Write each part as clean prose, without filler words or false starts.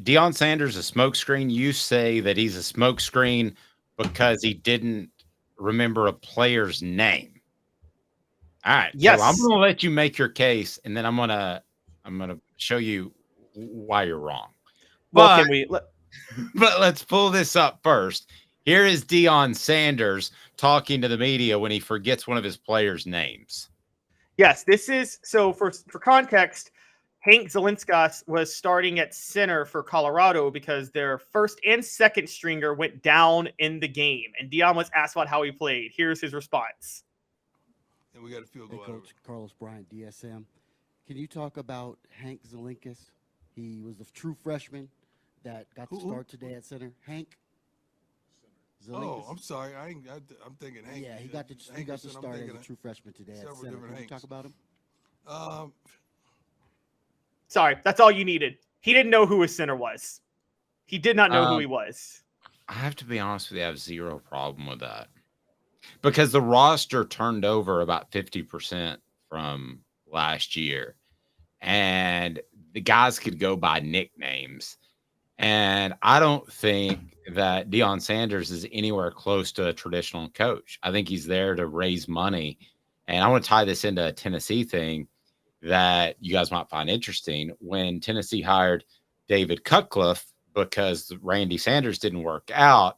Deion Sanders a smokescreen? You say that he's a smokescreen because he didn't remember a player's name. All right, Caleb, I'm Yes. going to let you make your case, and then I'm gonna show you why you're wrong. Well, But can we? but let's pull this up first. Here is Deion Sanders talking to the media when he forgets one of his players' names. Yes, this is so for context. Hank Zilinskas was starting at center for Colorado because their first and second stringer went down in the game, and Deion was asked about how he played. Here's his response. And we got a field goal. Hey, Coach Carlos Bryant, DSM. Can you talk about Hank Zilinskas? He was the true freshman that got to start today at center. Hank Zilinskas. Oh, I'm sorry. I'm thinking Hank. Yeah, he got to start as a true freshman today at center. Can you talk about him? Sorry, that's all you needed. He didn't know who his center was. He did not know who he was. I have to be honest with you, I have zero problem with that because the roster turned over about 50% from last year, and the guys could go by nicknames. And I don't think that Deion Sanders is anywhere close to a traditional coach. I think he's there to raise money. And I want to tie this into a Tennessee thing that you guys might find interesting. When Tennessee hired David Cutcliffe because Randy Sanders didn't work out,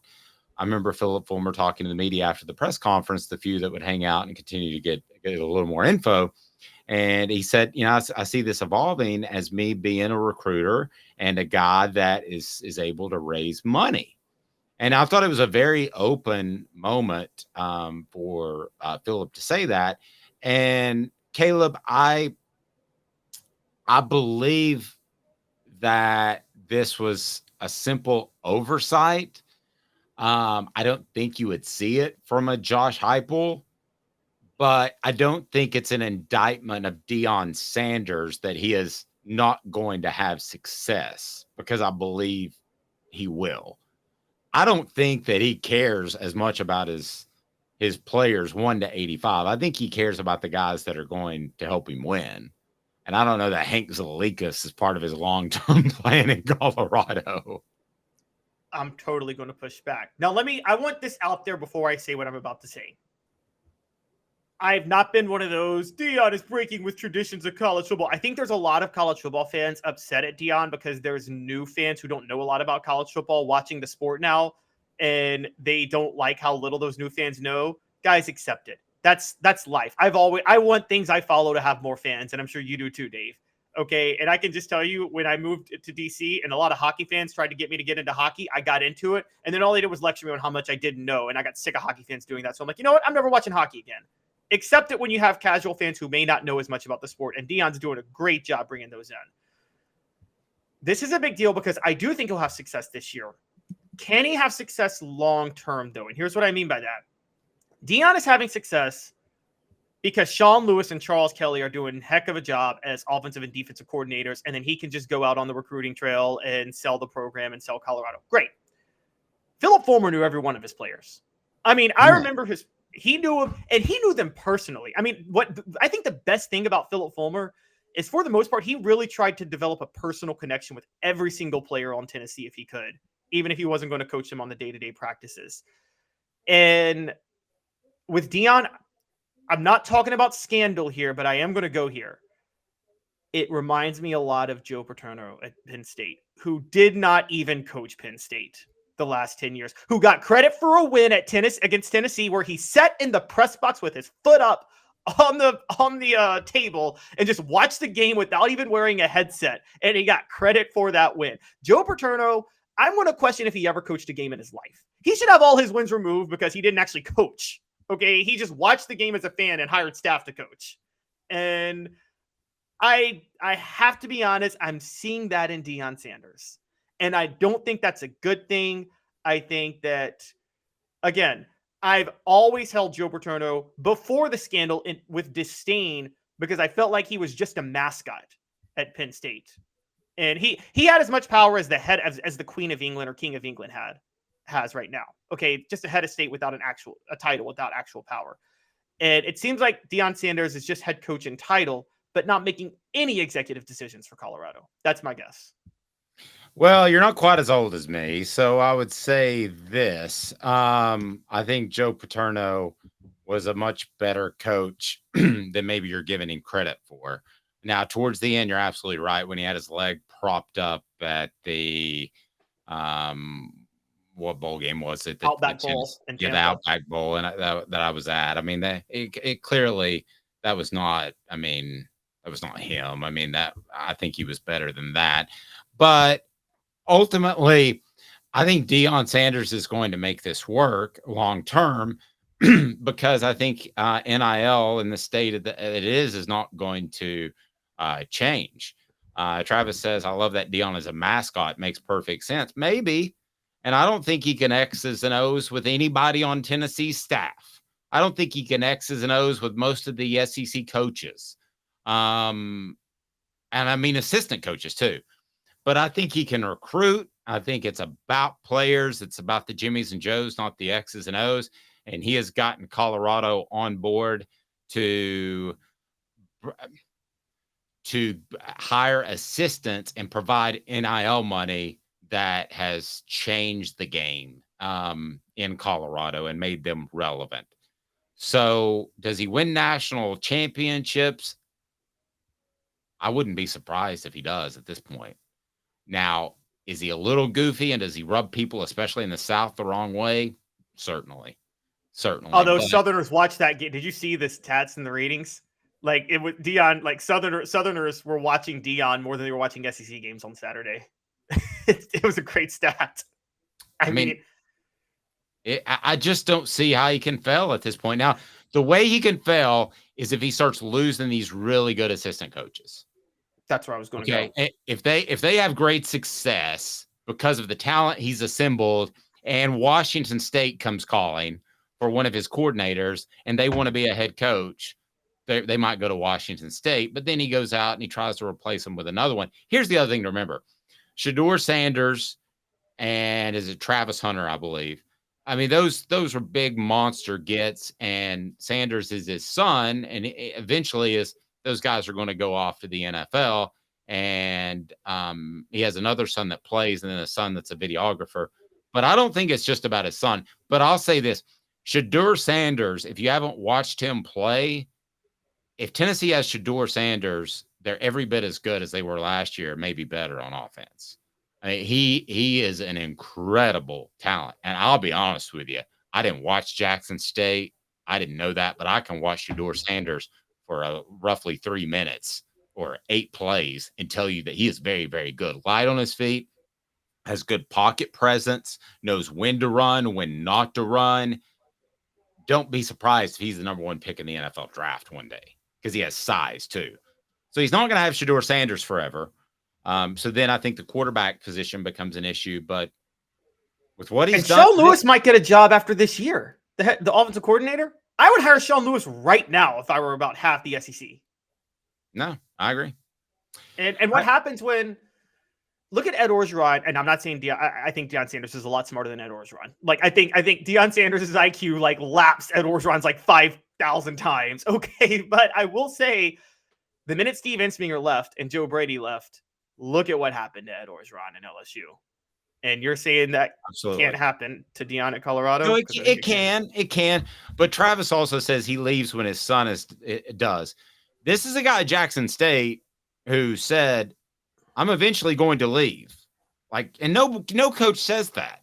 I remember Philip Fulmer talking to the media after the press conference, the few that would hang out and continue to get a little more info. And he said, I see this evolving as me being a recruiter and a guy that is able to raise money. And I thought it was a very open moment for Philip to say that. And Caleb, I believe that this was a simple oversight. I don't think you would see it from a Josh Heupel, but I don't think it's an indictment of Deion Sanders that he is not going to have success, because I believe he will. I don't think that he cares as much about his players 1 to 85. I think he cares about the guys that are going to help him win. And I don't know that Hank Zilinskas is part of his long-term plan in Colorado. I'm totally going to push back. Now, I want this out there before I say what I'm about to say. I've not been one of those, Deion is breaking with traditions of college football. I think there's a lot of college football fans upset at Deion because there's new fans who don't know a lot about college football watching the sport now, and they don't like how little those new fans know. Guys, accept it. That's life. I want things I follow to have more fans, and I'm sure you do too, Dave. Okay, and I can just tell you, when I moved to DC and a lot of hockey fans tried to get me to get into hockey, I got into it, and then all they did was lecture me on how much I didn't know, and I got sick of hockey fans doing that. So I'm like, you know what? I'm never watching hockey again. Accept it when you have casual fans who may not know as much about the sport, and Deion's doing a great job bringing those in. This is a big deal because I do think he'll have success this year. Can he have success long-term, though? And here's what I mean by that. Deion is having success because Sean Lewis and Charles Kelly are doing a heck of a job as offensive and defensive coordinators, and then he can just go out on the recruiting trail and sell the program and sell Colorado. Great. Philip Fulmer knew every one of his players. I mean, I remember he knew him, and he knew them personally. I mean, what I think the best thing about Philip Fulmer is, for the most part, he really tried to develop a personal connection with every single player on Tennessee if he could, even if he wasn't going to coach them on the day-to-day practices. And with Deion, I'm not talking about scandal here, but I am going to go here. It reminds me a lot of Joe Paterno at Penn State, who did not even coach Penn State the last 10 years, who got credit for a win at against Tennessee, where he sat in the press box with his foot up on the table and just watched the game without even wearing a headset, and he got credit for that win. Joe Paterno, I'm going to question if he ever coached a game in his life. He should have all his wins removed because he didn't actually coach. Okay, he just watched the game as a fan and hired staff to coach. And I have to be honest, I'm seeing that in Deion Sanders. And I don't think that's a good thing. I think that, again, I've always held Joe Paterno before the scandal with disdain because I felt like he was just a mascot at Penn State. And he had as much power as the head as the Queen of England or King of England has right now. Okay, just a head of state without a title, without actual power. And it seems like Deion Sanders is just head coach in title, but not making any executive decisions for Colorado. That's my guess. Well, you're not quite as old as me, so I would say this. I think Joe Paterno was a much better coach than maybe you're giving him credit for. Now, towards the end, you're absolutely right. When he had his leg propped up at the um, what bowl game was it? The Outback Bowl Tennessee, in yeah, the Tampa. Outback Bowl, and that I was at. I mean, it clearly that was not. I mean, that was not him. I mean, that I think he was better than that, but ultimately, I think Deion Sanders is going to make this work long term because I think NIL in the state that it is not going to change. Travis says, I love that Deion is a mascot. Makes perfect sense. Maybe. And I don't think he can X's and O's with anybody on Tennessee's staff. I don't think he can X's and O's with most of the SEC coaches. And I mean assistant coaches too. But I think he can recruit. I think it's about players. It's about the Jimmies and Joes, not the X's and O's. And he has gotten Colorado on board to hire assistants and provide NIL money that has changed the game in Colorado and made them relevant. So does he win national championships? I wouldn't be surprised if he does at this point. Now, is he a little goofy and does he rub people, especially in the South, the wrong way? Certainly. Although But Southerners watch that game. Did you see the stats and the ratings? Like it was Deion, like Southerners were watching Deion more than they were watching SEC games on Saturday. It was a great stat. I mean I just don't see how he can fail at this point. Now, the way he can fail is if he starts losing these really good assistant coaches. that's where I was going to go. Okay. If they have great success because of the talent he's assembled and Washington State comes calling for one of his coordinators and they want to be a head coach, they might go to Washington State, but then he goes out and he tries to replace him with another one. Here's the other thing to remember. Shedeur Sanders and is it Travis Hunter, I believe. I mean, those are big monster gets, and Sanders is his son, and eventually those guys are going to go off to the NFL. And he has another son that plays, and then a son that's a videographer. But I don't think it's just about his son. But I'll say this: Shedeur Sanders, if you haven't watched him play, if Tennessee has Shedeur Sanders, they're every bit as good as they were last year, maybe better on offense. I mean, he is an incredible talent. And I'll be honest with you, I didn't watch Jackson State. I didn't know that, but I can watch Shedeur Sanders for roughly 3 minutes or 8 plays and tell you that he is very, very good. Light on his feet, has good pocket presence, knows when to run, when not to run. Don't be surprised if he's the number 1 pick in the NFL draft one day because he has size too. So he's not going to have Shedeur Sanders forever. So then I think the quarterback position becomes an issue. But with what he's done, Sean Lewis might get a job after this year. The offensive coordinator. I would hire Sean Lewis right now if I were about half the SEC. No, I agree. And what happens when look at Ed Orgeron? And I'm not saying I think Deion Sanders is a lot smarter than Ed Orgeron. Like I think Deion Sanders' IQ like laps Ed Orgeron's like 5,000 times. Okay, but I will say, the minute Steve Ensminger left and Joe Brady left, look at what happened to Ed Orgeron and LSU. And you're saying that Absolutely can't happen to Deion at Colorado? No, it can. But Travis also says he leaves when his son does. This is a guy at Jackson State who said, I'm eventually going to leave. Like, and no coach says that.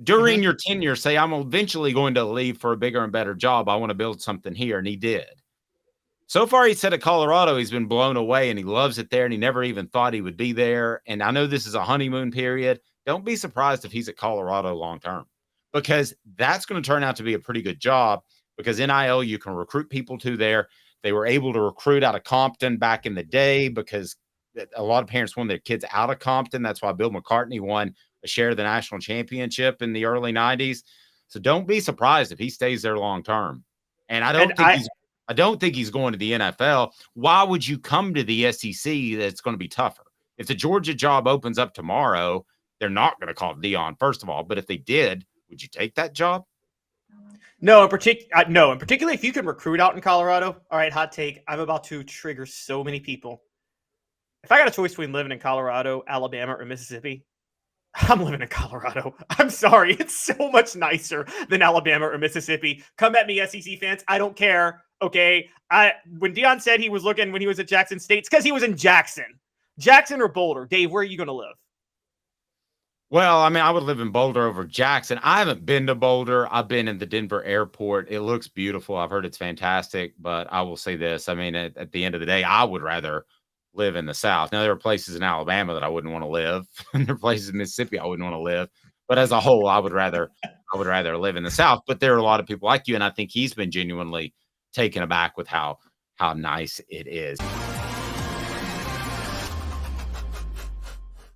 During your tenure, say, I'm eventually going to leave for a bigger and better job. I want to build something here. And he did. So far, he said at Colorado, he's been blown away and he loves it there. And he never even thought he would be there. And I know this is a honeymoon period. Don't be surprised if he's at Colorado long term, because that's going to turn out to be a pretty good job, because NIL, you can recruit people to there. They were able to recruit out of Compton back in the day because a lot of parents want their kids out of Compton. That's why Bill McCartney won a share of the national championship in the early 90s. So don't be surprised if he stays there long term. And I don't think he's going to the NFL. Why would you come to the SEC that's going to be tougher? If the Georgia job opens up tomorrow, they're not going to call Deion, first of all. But if they did, would you take that job? No, in particular, if you can recruit out in Colorado. All right, hot take. I'm about to trigger so many people. If I got a choice between living in Colorado, Alabama, or Mississippi, I'm living in Colorado. I'm sorry. It's so much nicer than Alabama or Mississippi. Come at me, SEC fans. I don't care. Okay. When Deion said he was looking when he was at Jackson State, it's because he was in Jackson. Jackson or Boulder? Dave, where are you going to live? Well, I mean, I would live in Boulder over Jackson. I haven't been to Boulder. I've been in the Denver airport. It looks beautiful. I've heard it's fantastic, but I will say this. I mean, at the end of the day, I would rather live in the South. Now, there are places in Alabama that I wouldn't want to live, and there are places in Mississippi I wouldn't want to live. But as a whole, I would rather live in the South. But there are a lot of people like you, and I think he's been genuinely taken aback with how nice it is.